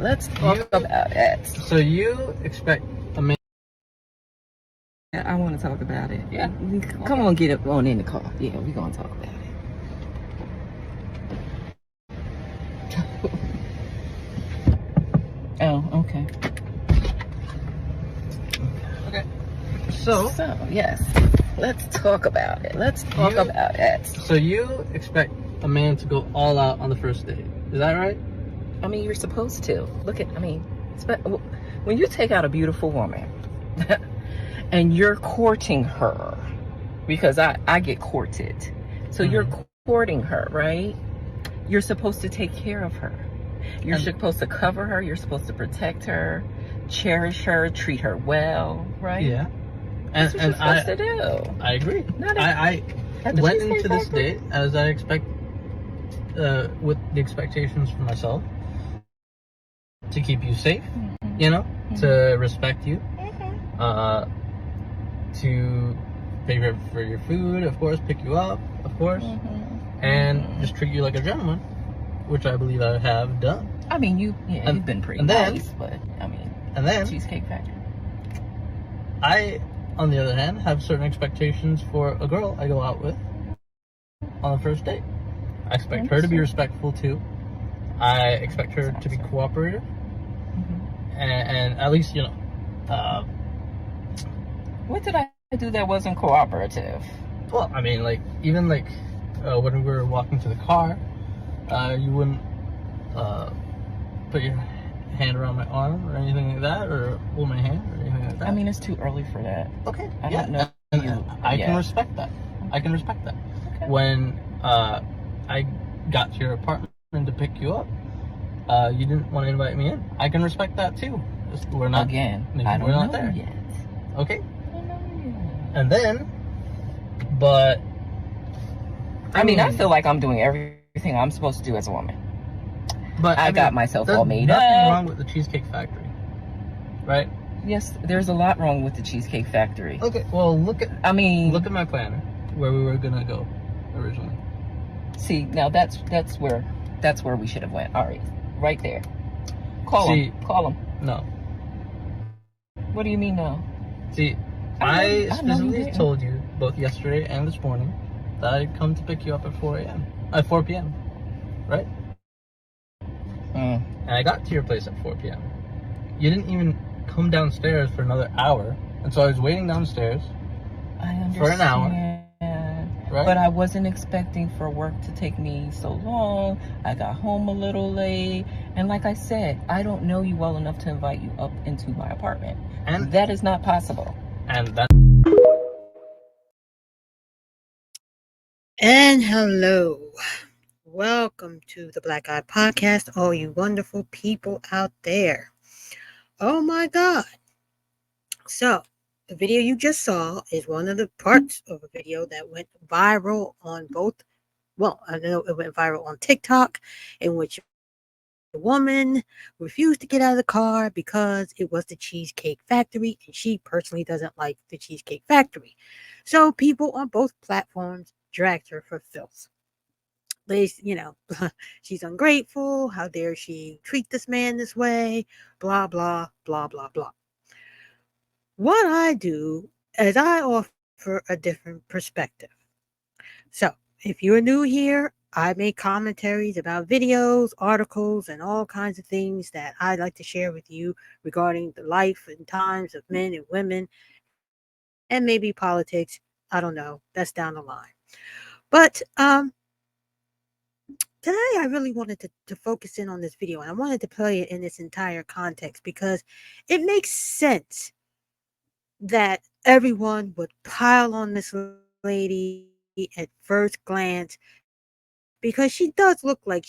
Let's talk about it. So you expect a man? I want to talk about it. Yeah. Come on, get up on in the car. Yeah, we're going to talk about it. Oh, okay. Okay. So yes, let's talk about it. Let's talk about it. So you expect a man to go all out on the first date. Is that right? I mean, you're supposed to. When you take out a beautiful woman and you're courting her, because I get courted. So you're courting her, right? You're supposed to take care of her. You're supposed to cover her. You're supposed to protect her, cherish her, treat her well, right? Yeah. That's what you're supposed to do. I agree. I went into this date as I expect, with the expectations for myself, to keep you safe, to respect you, to pay for your food, of course, pick you up, of course, and just treat you like a gentleman, which I believe I have done. I mean, you've been pretty nice, but I mean, and then Cheesecake Factory. I, on the other hand, have certain expectations for a girl I go out with on the first date. I expect her to be respectful too. I expect her to be cooperative, and at least what did I do that wasn't cooperative? Well, I mean, even when we were walking to the car, you wouldn't put your hand around my arm or anything like that, or hold my hand or anything like that. I mean, it's too early for that. Okay. I don't know. I can respect that. I can respect that. Okay. When I got to your apartment to pick you up, you didn't want to invite me in. I can respect that too. We're not I don't know there yet. Okay. I don't know yet. And then, but I mean, I feel like I'm doing everything I'm supposed to do as a woman. But I got myself all made up. There's nothing wrong with the Cheesecake Factory, right? Yes, there's a lot wrong with the Cheesecake Factory. Okay, well look at my planner where we were gonna go originally. See, now that's where we should have went. All right there. Call him. No. What do you mean no? See, I specifically told you both yesterday and this morning that I'd come to pick you up at 4 p.m. Right? And I got to your place at 4 p.m. You didn't even come downstairs for another hour, and so I was waiting downstairs for an hour. Right? But I wasn't expecting for work to take me so long. I got home a little late, and like I said, I don't know you well enough to invite you up into my apartment, and that is not possible. And hello. Welcome to the Black Eye Podcast, all you wonderful people out there. Oh my God. So, the video you just saw is one of the parts of a video that went viral on I know it went viral on TikTok, in which the woman refused to get out of the car because it was the Cheesecake Factory, and she personally doesn't like the Cheesecake Factory. So, people on both platforms dragged her for filth. She's ungrateful. How dare she treat this man this way? Blah, blah, blah, blah, blah. What I do is I offer a different perspective. So, if you're new here, I make commentaries about videos, articles, and all kinds of things that I like to share with you regarding the life and times of men and women, and maybe politics. I don't know. That's down the line. But today I really wanted to focus in on this video, and I wanted to play it in its entire context because it makes sense that everyone would pile on this lady at first glance because she does look like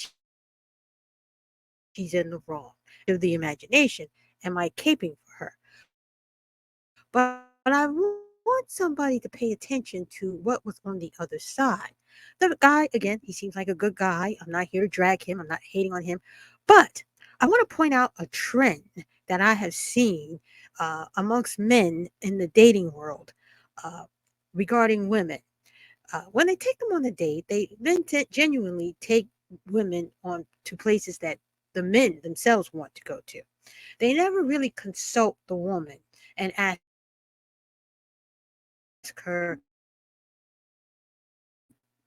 she's in the wrong. Of the imagination, am I caping for her? But I want somebody to pay attention to what was on the other side. The guy, again, he seems like a good guy. I'm not here to drag him. I'm not hating on him. But I want to point out a trend that I have seen amongst men in the dating world regarding women. When they take them on a date, they then genuinely take women on to places that the men themselves want to go to. They never really consult the woman and ask her,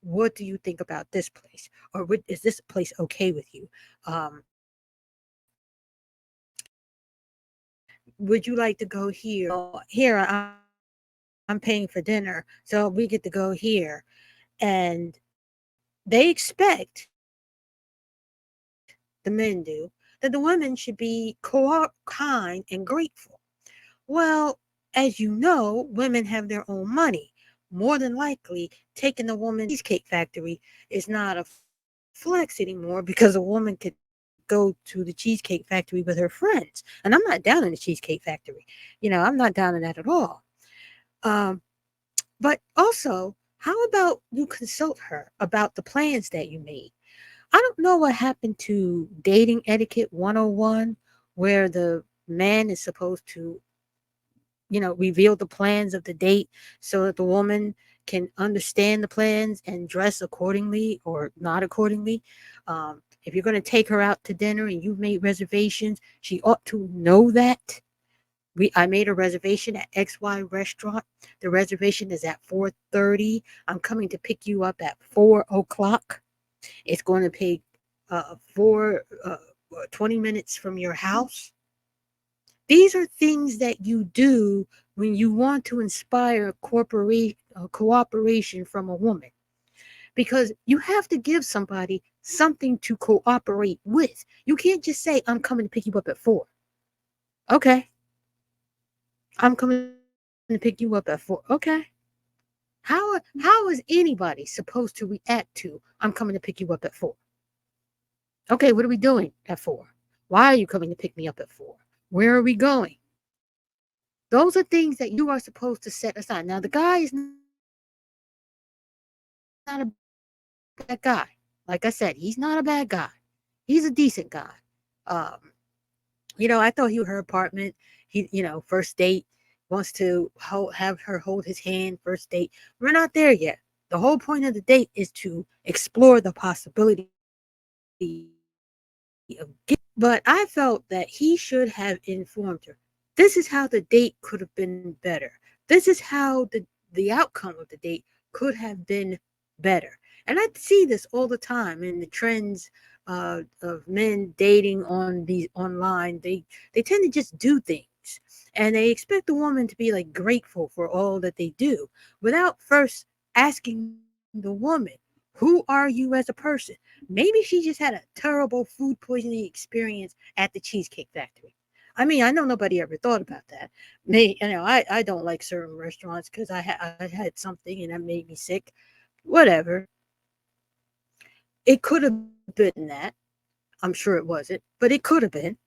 what do you think about this place? Or is this place okay with you? Would you like to go here? Here, I'm paying for dinner, so we get to go here. And they expect, the men do, that the women should be kind and grateful. Well, as you know, women have their own money. More than likely, taking a woman to the Cheesecake Factory is not a flex anymore because a woman could go to the Cheesecake Factory with her friends. And I'm not down in the Cheesecake Factory. I'm not down in that at all. Um, but also, how about you consult her about the plans that you made? I don't know what happened to dating etiquette 101, where the man is supposed to reveal the plans of the date so that the woman can understand the plans and dress accordingly or not accordingly. If you're going to take her out to dinner and you've made reservations, she ought to know that. I made a reservation at XY restaurant. The reservation is at 4:30. I'm coming to pick you up at 4 o'clock. It's going to take 20 minutes from your house. These are things that you do when you want to inspire cooperation from a woman, because you have to give somebody something to cooperate with. You can't just say, I'm coming to pick you up at 4. Okay. I'm coming to pick you up at 4. Okay. How is anybody supposed to react to, I'm coming to pick you up at 4? Okay, what are we doing at 4? Why are you coming to pick me up at 4? Where are we going? Those are things that you are supposed to set aside. Now, the guy is not a bad guy. Like I said, he's not a bad guy. He's a decent guy. I thought he would come to her apartment. First date, wants to have her hold his hand. First date. We're not there yet. The whole point of the date is to explore the possibility of getting married. But I felt that he should have informed her. This is how the date could have been better. This is how the outcome of the date could have been better. And I see this all the time in the trends of men dating on these online. They tend to just do things, and they expect the woman to be like grateful for all that they do without first asking the woman, who are you as a person? Maybe she just had a terrible food poisoning experience at the Cheesecake Factory. I mean, I know nobody ever thought about that. I don't like certain restaurants because I had something and that made me sick. Whatever. It could have been that. I'm sure it wasn't, but it could have been.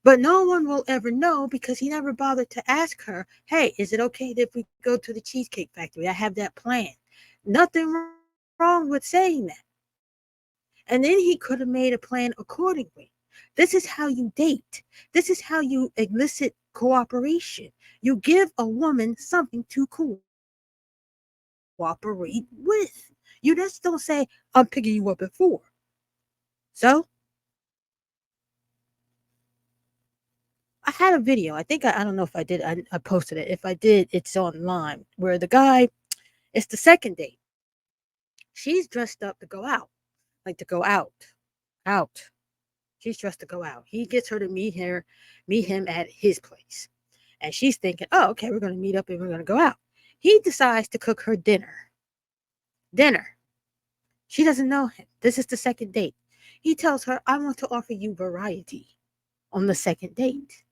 But no one will ever know because he never bothered to ask her, hey, is it okay if we go to the Cheesecake Factory? I have that plan. Nothing wrong with saying that. And then he could have made a plan accordingly. This is how you date. This is how you elicit cooperation. You give a woman something to cooperate with. You just don't say, I'm picking you up at 4. So I had a video. I don't know if I did. I posted it. If I did, it's online where the guy, it's the second date. She's dressed up to go out, like to go out. She's dressed to go out. He gets her to meet him at his place. And she's thinking, oh, okay, we're going to meet up and we're going to go out. He decides to cook her dinner. Dinner. She doesn't know him. This is the second date. He tells her, I want to offer you variety on the second date.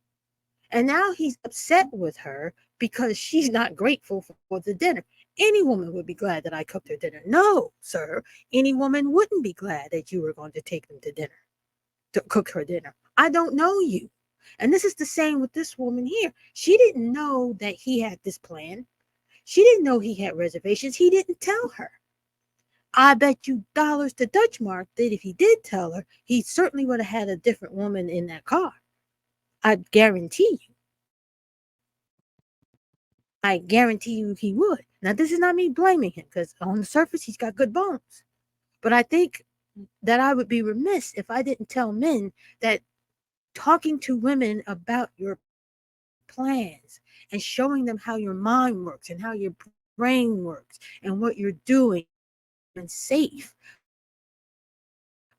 And now he's upset with her because she's not grateful for the dinner. Any woman would be glad that I cooked her dinner. No, sir. Any woman wouldn't be glad that you were going to take them to dinner, to cook her dinner. I don't know you. And this is the same with this woman here. She didn't know that he had this plan. She didn't know he had reservations. He didn't tell her. I bet you dollars to Dutch Mark that if he did tell her, he certainly would have had a different woman in that car. I guarantee you. I guarantee you he would. Now, this is not me blaming him because on the surface, he's got good bones. But I think that I would be remiss if I didn't tell men that talking to women about your plans and showing them how your mind works and how your brain works and what you're doing and safe,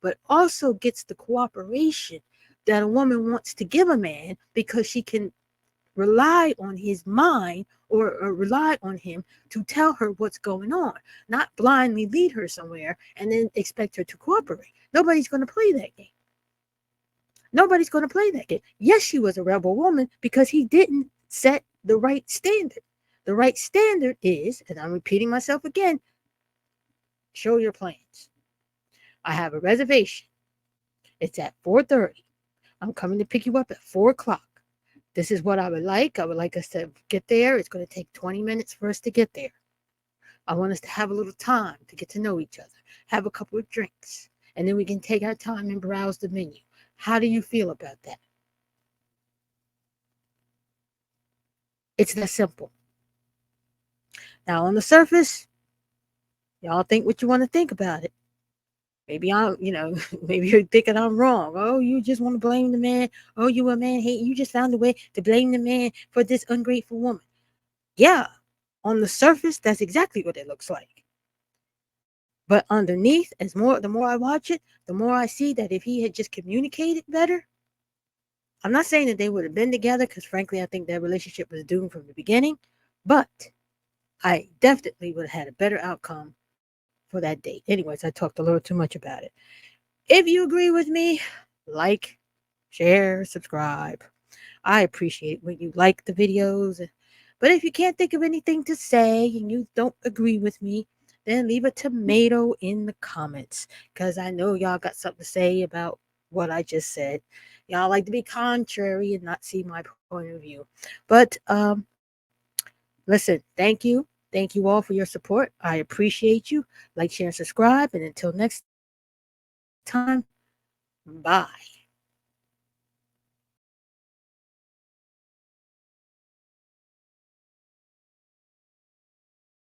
but also gets the cooperation that a woman wants to give a man because she can rely on his mind or rely on him to tell her what's going on, not blindly lead her somewhere and then expect her to cooperate. Nobody's going to play that game. Nobody's going to play that game. Yes, she was a rebel woman because he didn't set the right standard. The right standard is, and I'm repeating myself again, show your plans. I have a reservation. It's at 4:30. I'm coming to pick you up at 4 o'clock. This is what I would like. I would like us to get there. It's going to take 20 minutes for us to get there. I want us to have a little time to get to know each other, have a couple of drinks, and then we can take our time and browse the menu. How do you feel about that? It's that simple. Now, on the surface, y'all think what you want to think about it. Maybe maybe you're thinking I'm wrong. Oh, you just want to blame the man. Oh, you a man hate. You just found a way to blame the man for this ungrateful woman. Yeah, on the surface, that's exactly what it looks like. But underneath, the more I watch it, the more I see that if he had just communicated better, I'm not saying that they would have been together because frankly, I think their relationship was doomed from the beginning. But I definitely would have had a better outcome for that date. Anyways, I talked a little too much about it. If you agree with me, like, share, subscribe. I appreciate when you like the videos. But if you can't think of anything to say and you don't agree with me, then leave a tomato in the comments because I know y'all got something to say about what I just said. Y'all like to be contrary and not see my point of view. But listen, thank you. Thank you all for your support. I appreciate you. Like, share, and subscribe. And until next time, bye.